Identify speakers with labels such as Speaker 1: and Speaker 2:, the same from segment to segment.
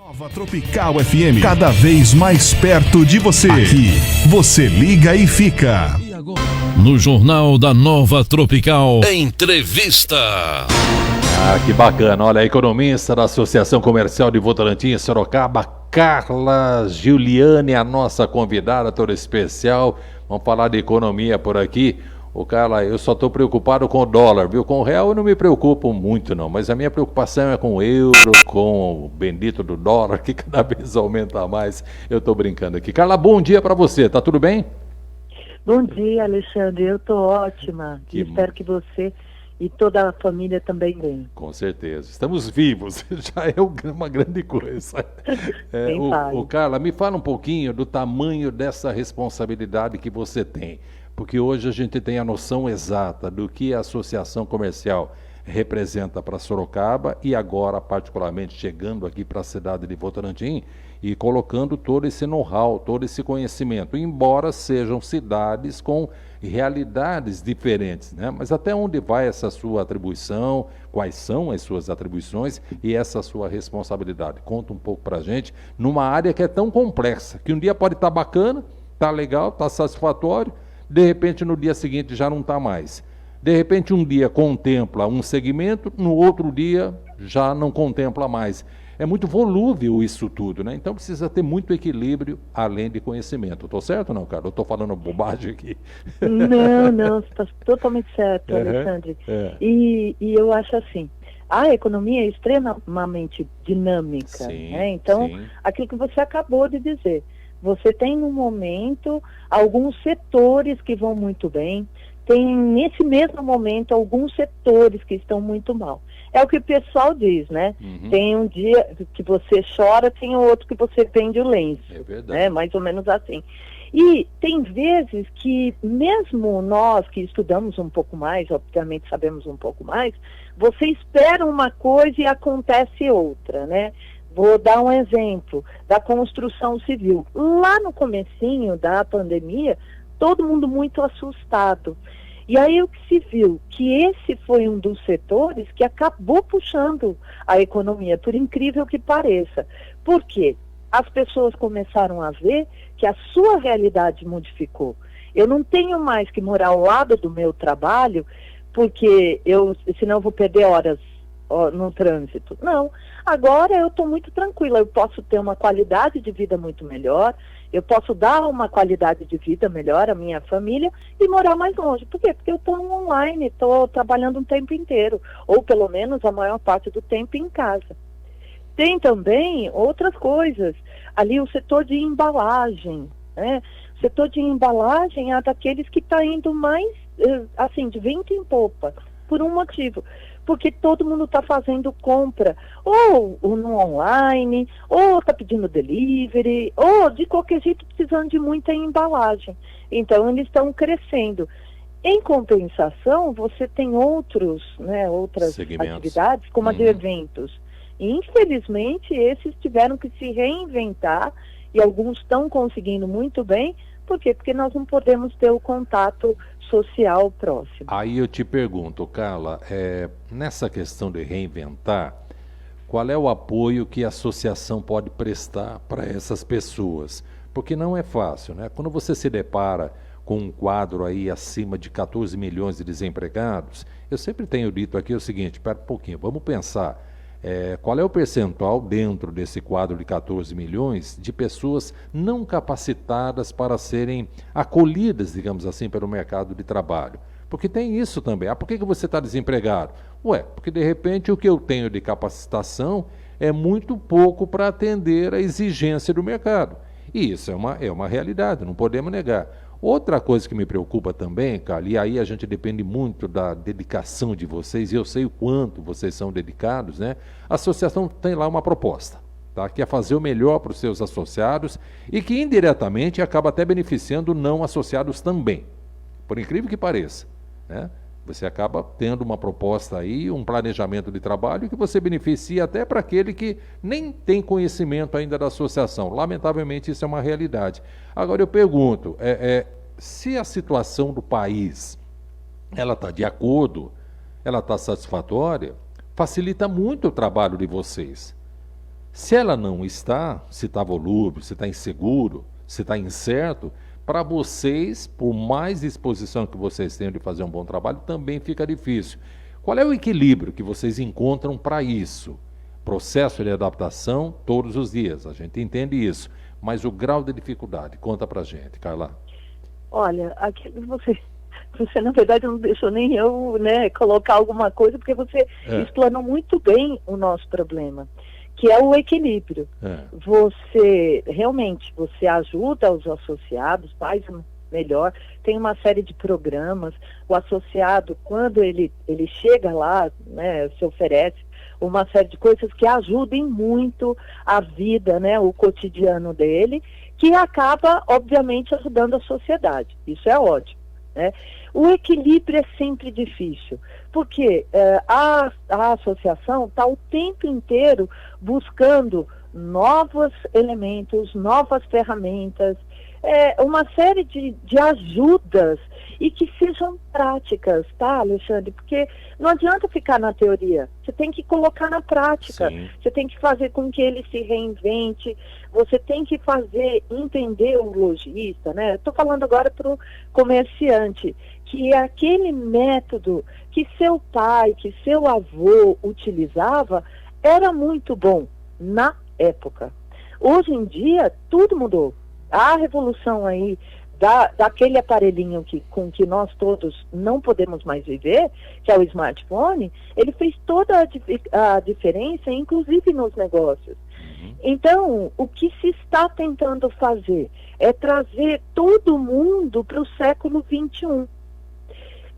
Speaker 1: Nova Tropical FM, cada vez mais perto de você. Aqui, você liga e fica.
Speaker 2: E agora, no Jornal da Nova Tropical, entrevista.
Speaker 3: Que bacana. Olha, a economista da Associação Comercial de Votorantim, Sorocaba, Carla Giuliane, a nossa convidada toda especial. Vamos falar de economia por aqui. Carla, eu só estou preocupado com o dólar, viu? Com o real eu não me preocupo muito não, mas a minha preocupação é com o euro, com o bendito do dólar, que cada vez aumenta mais. Eu estou brincando aqui. Carla, bom dia para você, tá tudo bem?
Speaker 4: Bom dia, Alexandre, eu estou ótima. Espero que você e toda a família também bem.
Speaker 3: Com certeza, estamos vivos, já é uma grande coisa. Carla, me fala um pouquinho do tamanho dessa responsabilidade que você tem. Porque hoje a gente tem a noção exata do que a associação comercial representa para Sorocaba e agora, particularmente, chegando aqui para a cidade de Votorantim e colocando todo esse know-how, todo esse conhecimento, embora sejam cidades com realidades diferentes, né? Mas até onde vai essa sua atribuição, quais são as suas atribuições e essa sua responsabilidade? Conta um pouco para a gente, numa área que é tão complexa, que um dia pode estar bacana, está legal, está satisfatório, de repente no dia seguinte já não está mais. De repente um dia contempla um segmento, no outro dia já não contempla mais. É muito volúvel isso tudo, né? Então precisa ter muito equilíbrio além de conhecimento. Estou certo ou não, cara? Eu estou falando bobagem aqui.
Speaker 4: Não, você está totalmente certo, Alexandre. E eu acho assim, a economia é extremamente dinâmica, né? Então, aquilo que você acabou de dizer, você tem no momento alguns setores que vão muito bem, tem nesse mesmo momento alguns setores que estão muito mal. É o que o pessoal diz, né? Tem um dia que você chora, tem outro que você pende o lenço. É verdade. Né? Mais ou menos assim. E tem vezes que mesmo nós que estudamos um pouco mais, obviamente sabemos um pouco mais, você espera uma coisa e acontece outra, né? Vou dar um exemplo da construção civil. Lá no comecinho da pandemia, todo mundo muito assustado. E aí o que se viu? Que esse foi um dos setores que acabou puxando a economia, por incrível que pareça. Por quê? As pessoas começaram a ver que a sua realidade modificou. Eu não tenho mais que morar ao lado do meu trabalho, porque senão eu vou perder horas no trânsito. Não, agora eu estou muito tranquila, eu posso ter uma qualidade de vida muito melhor, eu posso dar uma qualidade de vida melhor à minha família e morar mais longe. Por quê? Porque eu estou online, estou trabalhando o tempo inteiro, ou pelo menos a maior parte do tempo em casa. Tem também outras coisas, ali o setor de embalagem, né? O setor de embalagem é daqueles que está indo mais, assim, de vento em popa, por um motivo. Porque todo mundo está fazendo compra, ou no online, ou está pedindo delivery, ou de qualquer jeito precisando de muita embalagem. Então, eles estão crescendo. Em compensação, você tem outras atividades, como a de eventos. E, infelizmente, esses tiveram que se reinventar, e alguns estão conseguindo muito bem. Por quê? Porque nós não podemos ter o contato social próximo.
Speaker 3: Aí eu te pergunto, Carla, nessa questão de reinventar, qual é o apoio que a associação pode prestar para essas pessoas? Porque não é fácil, né? Quando você se depara com um quadro aí acima de 14 milhões de desempregados, eu sempre tenho dito aqui o seguinte, espera um pouquinho, vamos pensar. Qual é o percentual dentro desse quadro de 14 milhões de pessoas não capacitadas para serem acolhidas, digamos assim, pelo mercado de trabalho? Porque tem isso também. Por que você está desempregado? Porque de repente o que eu tenho de capacitação é muito pouco para atender a exigência do mercado. E isso é uma realidade, não podemos negar. Outra coisa que me preocupa também, Carla, e aí a gente depende muito da dedicação de vocês, e eu sei o quanto vocês são dedicados, né? A associação tem lá uma proposta, tá? Que é fazer o melhor para os seus associados e que indiretamente acaba até beneficiando não associados também, por incrível que pareça, né? Você acaba tendo uma proposta aí, um planejamento de trabalho que você beneficia até para aquele que nem tem conhecimento ainda da associação. Lamentavelmente, isso é uma realidade. Agora, eu pergunto, se a situação do país, ela está de acordo, ela está satisfatória, facilita muito o trabalho de vocês. Se ela não está, se está volúvel, se está inseguro, se está incerto, para vocês, por mais disposição que vocês tenham de fazer um bom trabalho, também fica difícil. Qual é o equilíbrio que vocês encontram para isso? Processo de adaptação todos os dias, a gente entende isso, mas o grau de dificuldade, conta para a gente, Carla.
Speaker 4: Olha, aqui você na verdade não deixou nem eu, né, colocar alguma coisa, porque você explanou muito bem o nosso problema, que é o equilíbrio. Você ajuda os associados, faz melhor, tem uma série de programas, o associado, quando ele chega lá, né, se oferece uma série de coisas que ajudem muito a vida, né, o cotidiano dele, que acaba, obviamente, ajudando a sociedade. Isso é ótimo, né? O equilíbrio é sempre difícil, porque a associação está o tempo inteiro buscando novos elementos, novas ferramentas, uma série de ajudas e que sejam práticas, tá, Alexandre? Porque não adianta ficar na teoria, você tem que colocar na prática. Sim. Você tem que fazer com que ele se reinvente, você tem que entender o lojista, né? Estou falando agora para o comerciante, que é aquele método que seu pai, que seu avô utilizava, era muito bom na época. Hoje em dia, tudo mudou. A revolução aí daquele aparelhinho com que nós todos não podemos mais viver, que é o smartphone, ele fez toda a diferença, inclusive nos negócios. Então, o que se está tentando fazer é trazer todo mundo para o século XXI.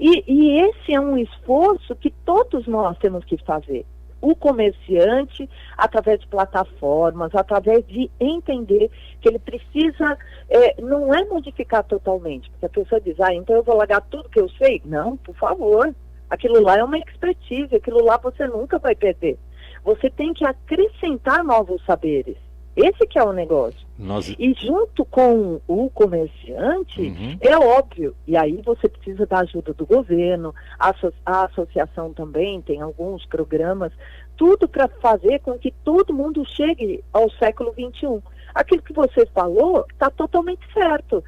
Speaker 4: E esse é um esforço que todos nós temos que fazer. O comerciante, através de plataformas, através de entender que ele precisa, não é modificar totalmente, porque a pessoa diz, então eu vou largar tudo que eu sei. Não, por favor, aquilo lá é uma expertise, aquilo lá você nunca vai perder. Você tem que acrescentar novos saberes. Esse que é o negócio. E junto com o comerciante, é óbvio, e aí você precisa da ajuda do governo, a associação também tem alguns programas, tudo para fazer com que todo mundo chegue ao século XXI. Aquilo que você falou está totalmente certo.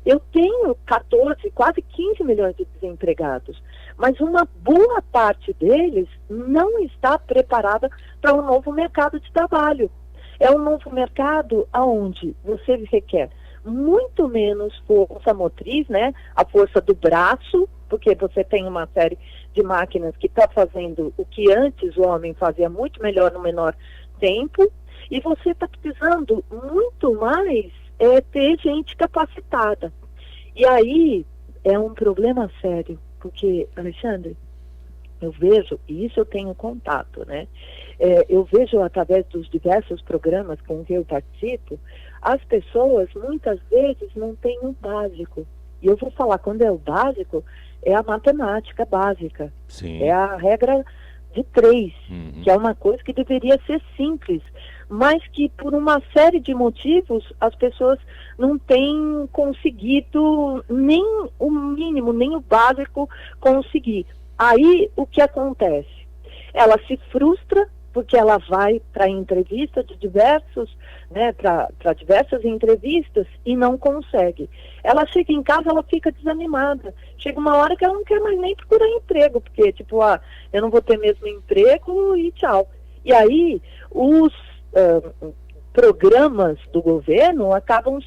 Speaker 4: Eu tenho 14, quase 15 milhões de desempregados, mas uma boa parte deles não está preparada para um novo mercado de trabalho. É um novo mercado onde você requer muito menos força motriz, né? A força do braço, porque você tem uma série de máquinas que está fazendo o que antes o homem fazia muito melhor no menor tempo, e você está precisando muito mais ter gente capacitada. E aí é um problema sério, porque, Alexandre, eu vejo, e isso eu tenho contato, né? Eu vejo através dos diversos programas com que eu participo, as pessoas muitas vezes não têm o básico. E eu vou falar, quando é o básico, é a matemática básica.
Speaker 3: Sim.
Speaker 4: É a regra de 3, que é uma coisa que deveria ser simples, mas que por uma série de motivos as pessoas não têm conseguido nem o mínimo, nem o básico conseguir. Aí, o que acontece? Ela se frustra, porque ela vai para entrevista de diversas entrevistas e não consegue. Ela chega em casa, ela fica desanimada. Chega uma hora que ela não quer mais nem procurar emprego, porque, eu não vou ter mesmo emprego e tchau. E aí, os programas do governo acabam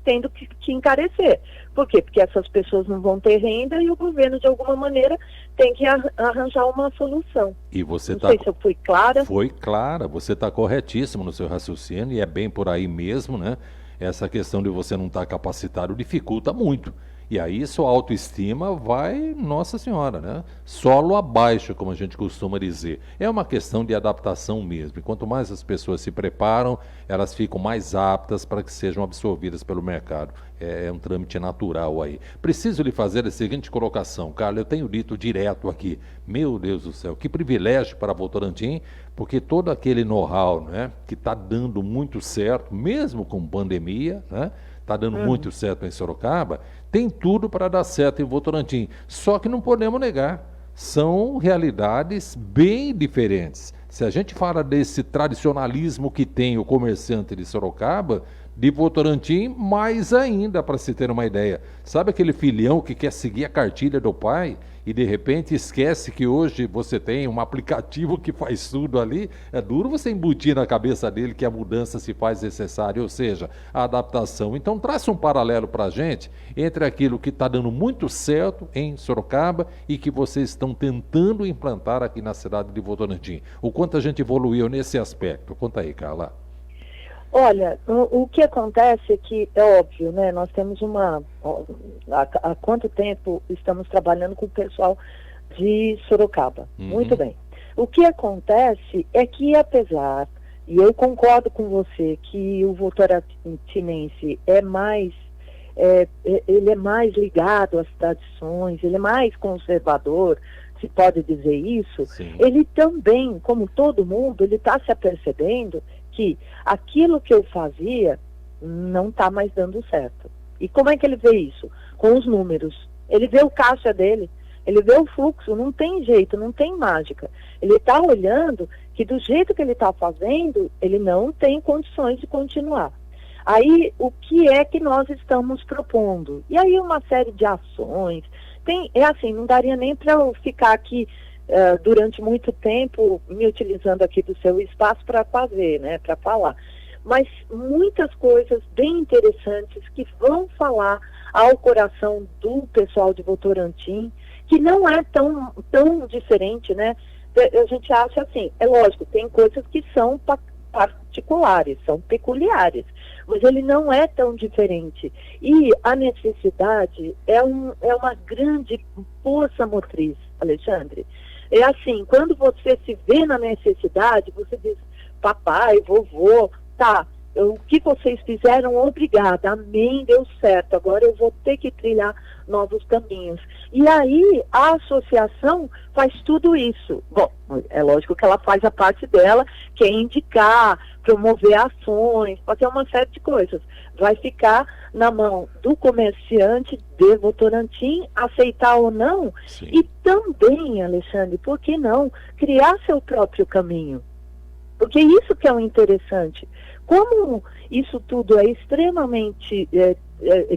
Speaker 4: tendo que encarecer. Por quê? Porque essas pessoas não vão ter renda e o governo, de alguma maneira, tem que arranjar uma solução.
Speaker 3: E você
Speaker 4: não sei se eu fui clara.
Speaker 3: Foi clara, você está corretíssimo no seu raciocínio e é bem por aí mesmo, né? Essa questão de você não estar capacitado dificulta muito. E aí sua autoestima vai, nossa senhora, né? Solo abaixo, como a gente costuma dizer. É uma questão de adaptação mesmo. E quanto mais as pessoas se preparam, elas ficam mais aptas para que sejam absorvidas pelo mercado. É um trâmite natural aí. Preciso lhe fazer a seguinte colocação, Carla, eu tenho dito direto aqui, meu Deus do céu, que privilégio para Votorantim, porque todo aquele know-how, né, que está dando muito certo, mesmo com pandemia, né? Está dando muito certo em Sorocaba, tem tudo para dar certo em Votorantim. Só que não podemos negar, são realidades bem diferentes. Se a gente fala desse tradicionalismo que tem o comerciante de Sorocaba, de Votorantim, mais ainda, para se ter uma ideia. Sabe aquele filhão que quer seguir a cartilha do pai e de repente esquece que hoje você tem um aplicativo que faz tudo ali? É duro você embutir na cabeça dele que a mudança se faz necessária, ou seja, a adaptação. Então traça um paralelo para a gente entre aquilo que está dando muito certo em Sorocaba e que vocês estão tentando implantar aqui na cidade de Votorantim. O quanto a gente evoluiu nesse aspecto. Conta aí, Carla.
Speaker 4: Olha, o que acontece é que, é óbvio, né? Nós temos há quanto tempo estamos trabalhando com o pessoal de Sorocaba? Muito bem. O que acontece é que, apesar, e eu concordo com você, que o votorantinense ele é mais ligado às tradições, ele é mais conservador, se pode dizer isso. Sim. Ele também, como todo mundo, ele está se apercebendo que aquilo que eu fazia não está mais dando certo. E como é que ele vê isso? Com os números. Ele vê o caixa dele, ele vê o fluxo, não tem jeito, não tem mágica. Ele está olhando que do jeito que ele está fazendo, ele não tem condições de continuar. Aí, o que é que nós estamos propondo? E aí uma série de ações. Não daria nem para eu ficar aqui durante muito tempo me utilizando aqui do seu espaço para fazer, né, para falar. Mas muitas coisas bem interessantes que vão falar ao coração do pessoal de Votorantim, que não é tão diferente, né? A gente acha assim, é lógico, tem coisas que são particulares, são peculiares, mas ele não é tão diferente. E a necessidade é uma grande força motriz, Alexandre. É assim, quando você se vê na necessidade, você diz, papai, vovô, tá, o que vocês fizeram, obrigada, amém, deu certo, agora eu vou ter que trilhar novos caminhos. E aí, a associação faz tudo isso. Bom, é lógico que ela faz a parte dela, que é indicar, promover ações, fazer uma série de coisas. Vai ficar na mão do comerciante de Votorantim, aceitar ou não. Sim. E também, Alexandre, por que não criar seu próprio caminho? Porque isso que é o interessante. Como isso tudo é extremamente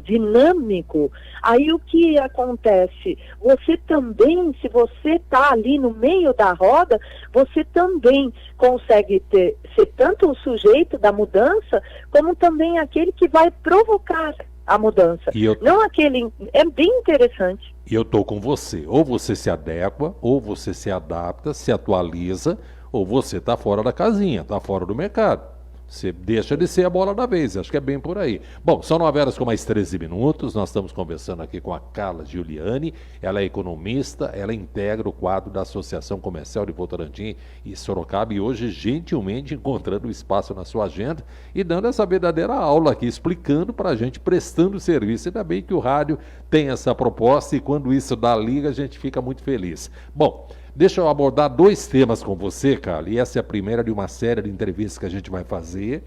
Speaker 4: dinâmico, aí o que acontece? Você também, se você está ali no meio da roda, você também consegue ser tanto o sujeito da mudança, como também aquele que vai provocar a mudança. É bem interessante.
Speaker 3: E eu estou com você. Ou você se adequa, ou você se adapta, se atualiza, ou você está fora da casinha, está fora do mercado. Você deixa de ser a bola da vez, acho que é bem por aí. Bom, são 9h com mais 13 minutos, nós estamos conversando aqui com a Carla Giuliani, ela é economista, ela integra o quadro da Associação Comercial de Votorantim e Sorocaba e hoje gentilmente encontrando espaço na sua agenda e dando essa verdadeira aula aqui, explicando para a gente, prestando serviço. Ainda bem que o rádio tem essa proposta e quando isso dá liga a gente fica muito feliz. Bom, deixa eu abordar 2 temas com você, Carla, e essa é a primeira de uma série de entrevistas que a gente vai fazer,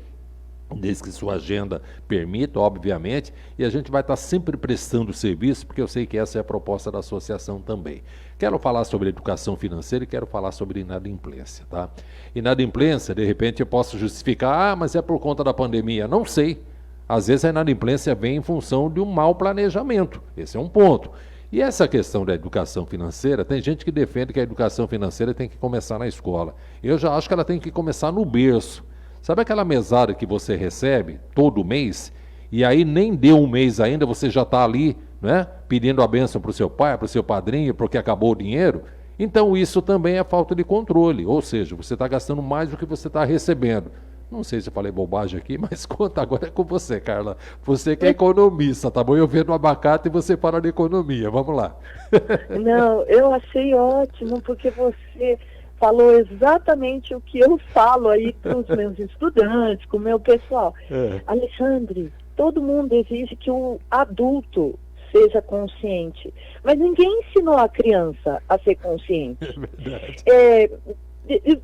Speaker 3: desde que sua agenda permita, obviamente, e a gente vai estar sempre prestando serviço, porque eu sei que essa é a proposta da associação também. Quero falar sobre educação financeira e quero falar sobre inadimplência, tá? Inadimplência, de repente eu posso justificar, mas é por conta da pandemia. Não sei. Às vezes a inadimplência vem em função de um mau planejamento. Esse é um ponto. E essa questão da educação financeira, tem gente que defende que a educação financeira tem que começar na escola. Eu já acho que ela tem que começar no berço. Sabe aquela mesada que você recebe todo mês, e aí nem deu um mês ainda, você já está ali, né, pedindo a bênção para o seu pai, para o seu padrinho, porque acabou o dinheiro? Então isso também é falta de controle, ou seja, você está gastando mais do que você está recebendo. Não sei se eu falei bobagem aqui, mas conta agora é com você, Carla. Você que é economista, tá bom? Eu vendo o abacate e você fala de economia. Vamos lá.
Speaker 4: Não, eu achei ótimo, porque você falou exatamente o que eu falo aí para os meus estudantes, com o meu pessoal. Alexandre, todo mundo exige que o adulto seja consciente, mas ninguém ensinou a criança a ser consciente. É verdade.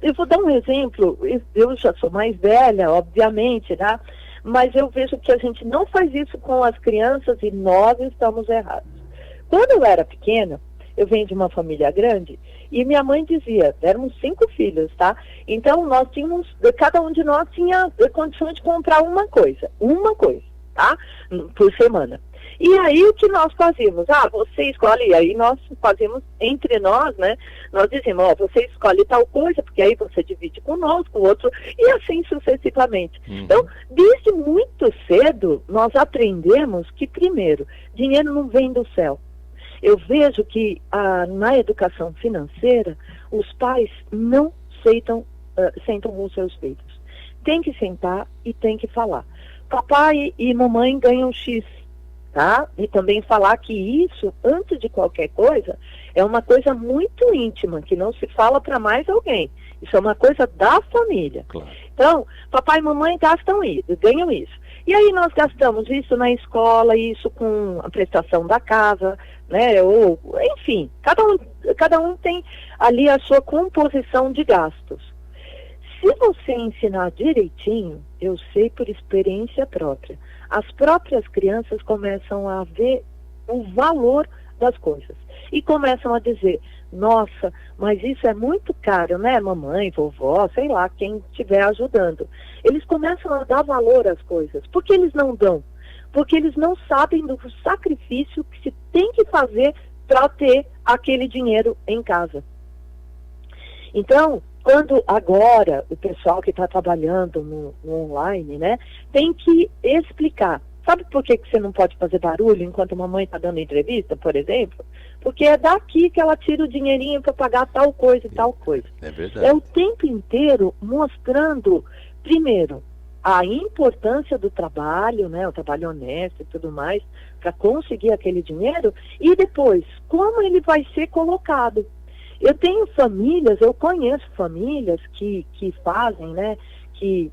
Speaker 4: Eu vou dar um exemplo, eu já sou mais velha, obviamente, né? Mas eu vejo que a gente não faz isso com as crianças e nós estamos errados. Quando eu era pequena, eu venho de uma família grande, e minha mãe dizia, éramos 5 filhos, tá? Então, cada um de nós tinha condições de comprar uma coisa, tá? Por semana. E aí, o que nós fazíamos? Você escolhe, e aí nós fazíamos entre nós, né? Nós dizíamos, você escolhe tal coisa, porque aí você divide conosco, o outro, e assim sucessivamente. Então, desde muito cedo, nós aprendemos que, primeiro, dinheiro não vem do céu. Eu vejo que na educação financeira, os pais não sentam com os seus filhos. Tem que sentar e tem que falar. Papai e mamãe ganham X, tá? E também falar que isso, antes de qualquer coisa, é uma coisa muito íntima, que não se fala para mais alguém. Isso é uma coisa da família. Claro. Então, papai e mamãe gastam isso, ganham isso. E aí nós gastamos isso na escola, isso com a prestação da casa, né? Ou, enfim, cada um tem ali a sua composição de gastos. Se você ensinar direitinho, eu sei por experiência própria, as próprias crianças começam a ver o valor das coisas. E começam a dizer, nossa, mas isso é muito caro, né, mamãe, vovó, sei lá, quem estiver ajudando. Eles começam a dar valor às coisas. Por que eles não dão? Porque eles não sabem do sacrifício que se tem que fazer para ter aquele dinheiro em casa. Então, quando agora o pessoal que está trabalhando no online, né, tem que explicar. Sabe por que você não pode fazer barulho enquanto a mamãe está dando entrevista, por exemplo? Porque é daqui que ela tira o dinheirinho para pagar tal coisa e tal coisa.
Speaker 3: É verdade.
Speaker 4: É o tempo inteiro mostrando, primeiro, a importância do trabalho, né, o trabalho honesto e tudo mais, para conseguir aquele dinheiro, e depois, como ele vai ser colocado. Eu conheço famílias que fazem, né, que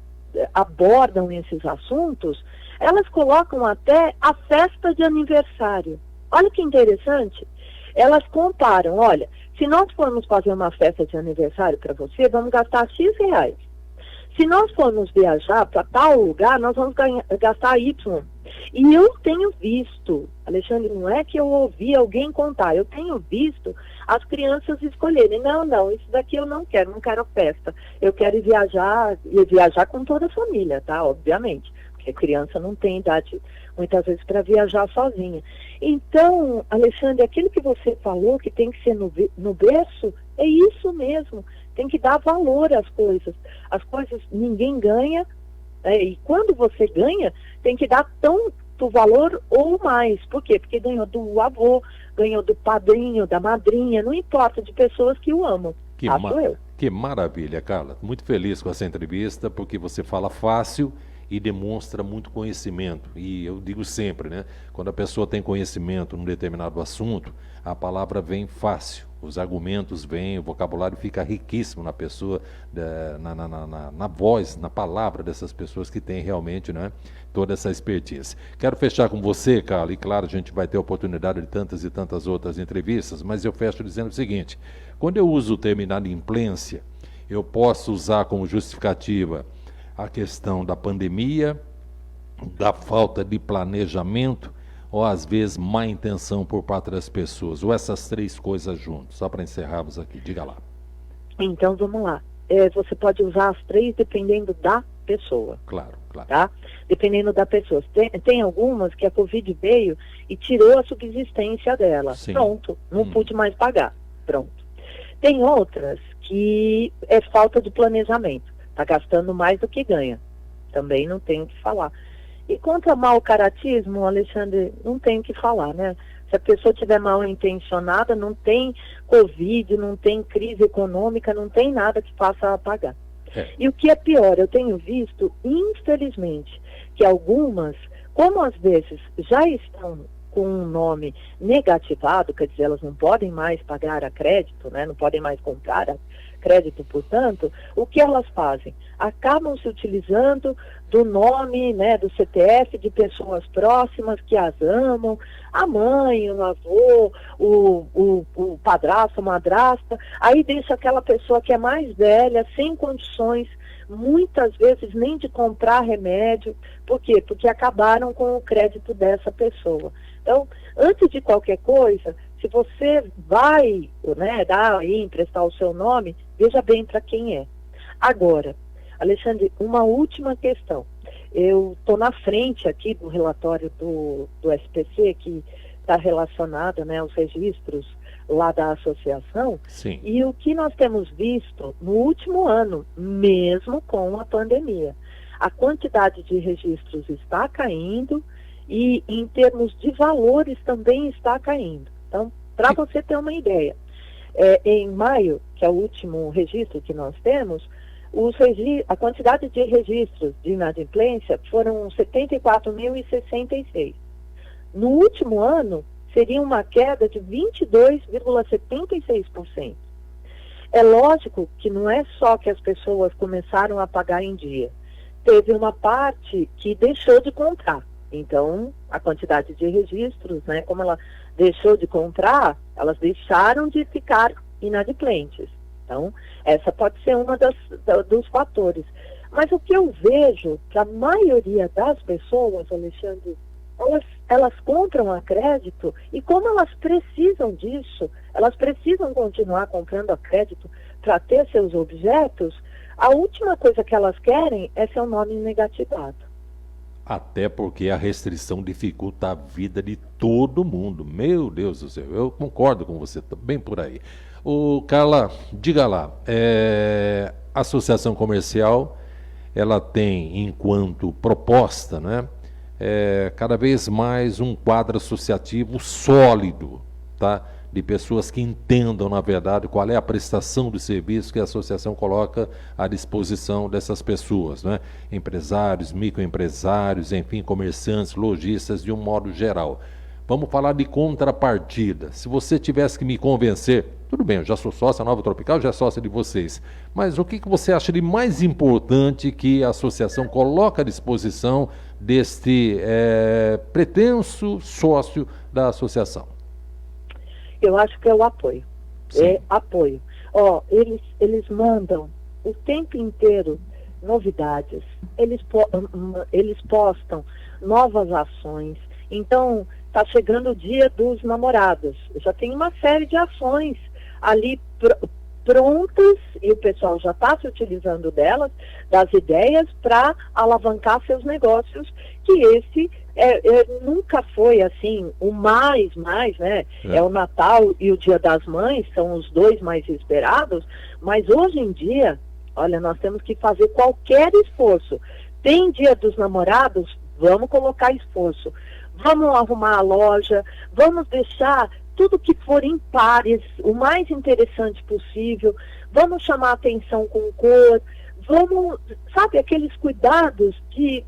Speaker 4: abordam esses assuntos, elas colocam até a festa de aniversário. Olha que interessante. Elas comparam, olha, se nós formos fazer uma festa de aniversário para você, vamos gastar X reais. Se nós formos viajar para tal lugar, nós vamos gastar Y. E eu tenho visto, Alexandre, não é que eu ouvi alguém contar, eu tenho visto as crianças escolherem, não, isso daqui eu não quero festa, eu quero ir viajar com toda a família, tá, obviamente, porque criança não tem idade, muitas vezes, para viajar sozinha. Então, Alexandre, aquilo que você falou, que tem que ser no berço, é isso mesmo, tem que dar valor às coisas. As coisas ninguém ganha, e quando você ganha, tem que dar tanto valor ou mais. Por quê? Porque ganhou do avô, ganhou do padrinho, da madrinha, não importa, de pessoas que o amam.
Speaker 3: Que maravilha, Carla. Muito feliz com essa entrevista, porque você fala fácil e demonstra muito conhecimento. E eu digo sempre, né? Quando a pessoa tem conhecimento num determinado assunto, a palavra vem fácil. Os argumentos vêm, o vocabulário fica riquíssimo na pessoa, na voz, na palavra dessas pessoas que têm realmente, né, toda essa expertise. Quero fechar com você, Carla, e claro, a gente vai ter a oportunidade de tantas e tantas outras entrevistas, mas eu fecho dizendo o seguinte, quando eu uso o termo inadimplência, eu posso usar como justificativa a questão da pandemia, da falta de planejamento, ou às vezes má intenção por parte das pessoas, ou essas três coisas juntas, só para encerrarmos aqui, diga lá.
Speaker 4: Então vamos lá, você pode usar as três dependendo da pessoa.
Speaker 3: Claro.
Speaker 4: Tá? Dependendo da pessoa. Tem algumas que a Covid veio e tirou a subsistência dela. Sim. Pronto, não pude mais pagar. Pronto. Tem outras que é falta de planejamento, está gastando mais do que ganha. Também não tem o que falar. E quanto a mau caratismo, Alexandre, não tem o que falar, né? Se a pessoa estiver mal intencionada, não tem Covid, não tem crise econômica, não tem nada que faça pagar. E o que é pior, eu tenho visto, infelizmente, que algumas, como às vezes já estão com um nome negativado, quer dizer, elas não podem mais pagar a crédito, né? Não podem mais comprar a crédito, portanto, o que elas fazem? Acabam se utilizando do nome, né, do CPF de pessoas próximas que as amam, a mãe, o avô, o padrasto, a madrasta, aí deixa aquela pessoa que é mais velha, sem condições, muitas vezes nem de comprar remédio. Por quê? Porque acabaram com o crédito dessa pessoa. Então, antes de qualquer coisa, se você vai, né, emprestar o seu nome, veja bem para quem é. Agora, Alexandre, uma última questão. Eu estou na frente aqui do relatório do SPC, que está relacionado, né, aos registros lá da associação.
Speaker 3: Sim.
Speaker 4: E o que nós temos visto no último ano, mesmo com a pandemia, a quantidade de registros está caindo e em termos de valores também está caindo. Então, para você ter uma ideia, em maio, que é o último registro que nós temos, a quantidade de registros de inadimplência foram 74.066. No último ano, seria uma queda de 22,76%. É lógico que não é só que as pessoas começaram a pagar em dia. Teve uma parte que deixou de comprar. Então, a quantidade de registros, né, como ela deixou de comprar, elas deixaram de ficar inadimplentes. Então, essa pode ser uma dos fatores. Mas o que eu vejo, que a maioria das pessoas, Alexandre, elas compram a crédito e como elas precisam disso, elas precisam continuar comprando a crédito para ter seus objetos, a última coisa que elas querem é seu nome negativado.
Speaker 3: Até porque a restrição dificulta a vida de todo mundo. Meu Deus do céu, eu concordo com você, bem por aí. Carla, diga lá, a associação comercial, ela tem enquanto proposta, né, cada vez mais um quadro associativo sólido, tá? De pessoas que entendam, na verdade, qual é a prestação de serviço que a associação coloca à disposição dessas pessoas, né? Empresários, microempresários, enfim, comerciantes, lojistas, de um modo geral. Vamos falar de contrapartida. Se você tivesse que me convencer, tudo bem, eu já sou sócio da Nova Tropical, já é sócio de vocês, mas o que você acha de mais importante que a associação coloca à disposição deste pretenso sócio da associação?
Speaker 4: Eu acho que é o apoio.
Speaker 3: Sim.
Speaker 4: É apoio. Eles mandam o tempo inteiro novidades, eles postam novas ações. Então, está chegando o Dia dos Namorados. Já tem uma série de ações ali prontas e o pessoal já está se utilizando delas, das ideias, para alavancar seus negócios, que esse nunca foi assim o mais, né? É o Natal e o Dia das Mães, são os dois mais esperados, mas hoje em dia, olha, nós temos que fazer qualquer esforço. Tem Dia dos Namorados, vamos colocar esforço. Vamos arrumar a loja, vamos deixar tudo que for em pares, o mais interessante possível, vamos chamar atenção com cor, vamos, sabe, aqueles cuidados que,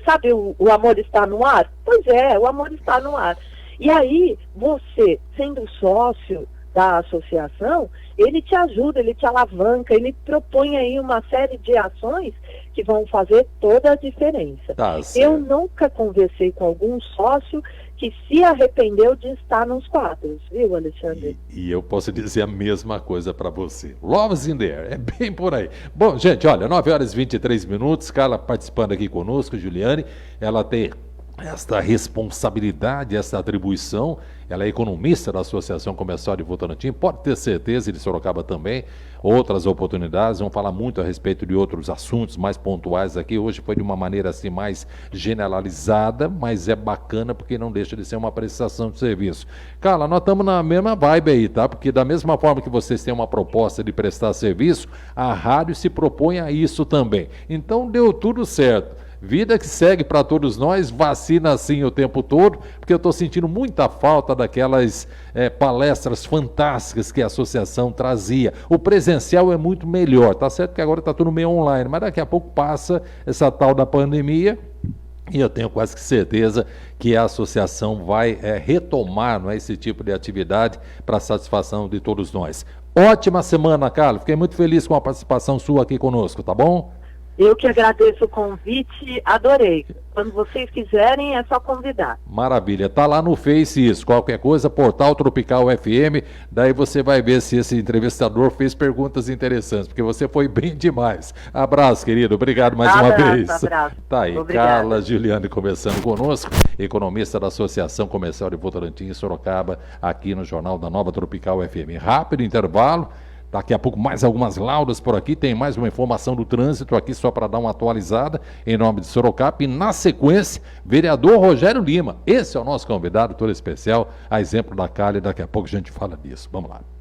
Speaker 4: sabe, o amor está no ar? Pois é, o amor está no ar. E aí, você, sendo sócio da associação, ele te ajuda, ele te alavanca, ele propõe aí uma série de ações que vão fazer toda a diferença. Eu nunca conversei com algum sócio que se arrependeu de estar nos quadros, viu, Alexandre?
Speaker 3: E eu posso dizer a mesma coisa para você. Love's in there, é bem por aí. Bom, gente, olha, 9h23, Carla participando aqui conosco, Juliane, ela tem esta responsabilidade, esta atribuição, ela é economista da Associação Comercial de Votorantim, pode ter certeza, de Sorocaba também, outras oportunidades, vão falar muito a respeito de outros assuntos mais pontuais aqui, hoje foi de uma maneira assim mais generalizada, mas é bacana porque não deixa de ser uma prestação de serviço. Carla, nós estamos na mesma vibe aí, tá? Porque da mesma forma que vocês têm uma proposta de prestar serviço, a rádio se propõe a isso também. Então deu tudo certo. Vida que segue para todos nós, vacina assim o tempo todo, porque eu estou sentindo muita falta daquelas palestras fantásticas que a associação trazia. O presencial é muito melhor, tá certo que agora está tudo meio online, mas daqui a pouco passa essa tal da pandemia e eu tenho quase que certeza que a associação vai retomar, não é, esse tipo de atividade para satisfação de todos nós. Ótima semana, Carlos, fiquei muito feliz com a participação sua aqui conosco, tá bom?
Speaker 4: Eu que agradeço o convite, adorei. Quando vocês quiserem, é só convidar.
Speaker 3: Maravilha. Tá lá no Face isso. Qualquer coisa, Portal Tropical FM. Daí você vai ver se esse entrevistador fez perguntas interessantes, porque você foi bem demais. Abraço, querido. Obrigado mais uma vez.
Speaker 4: Abraço.
Speaker 3: Tá aí,
Speaker 4: Obrigada.
Speaker 3: Carla Giuliani conversando conosco, economista da Associação Comercial de Votorantim e Sorocaba, aqui no Jornal da Nova Tropical FM. Rápido intervalo. Daqui a pouco mais algumas laudas por aqui, tem mais uma informação do trânsito aqui só para dar uma atualizada em nome de Sorocaba e na sequência, vereador Rogério Lima. Esse é o nosso convidado todo especial, a exemplo da Cali, daqui a pouco a gente fala disso. Vamos lá.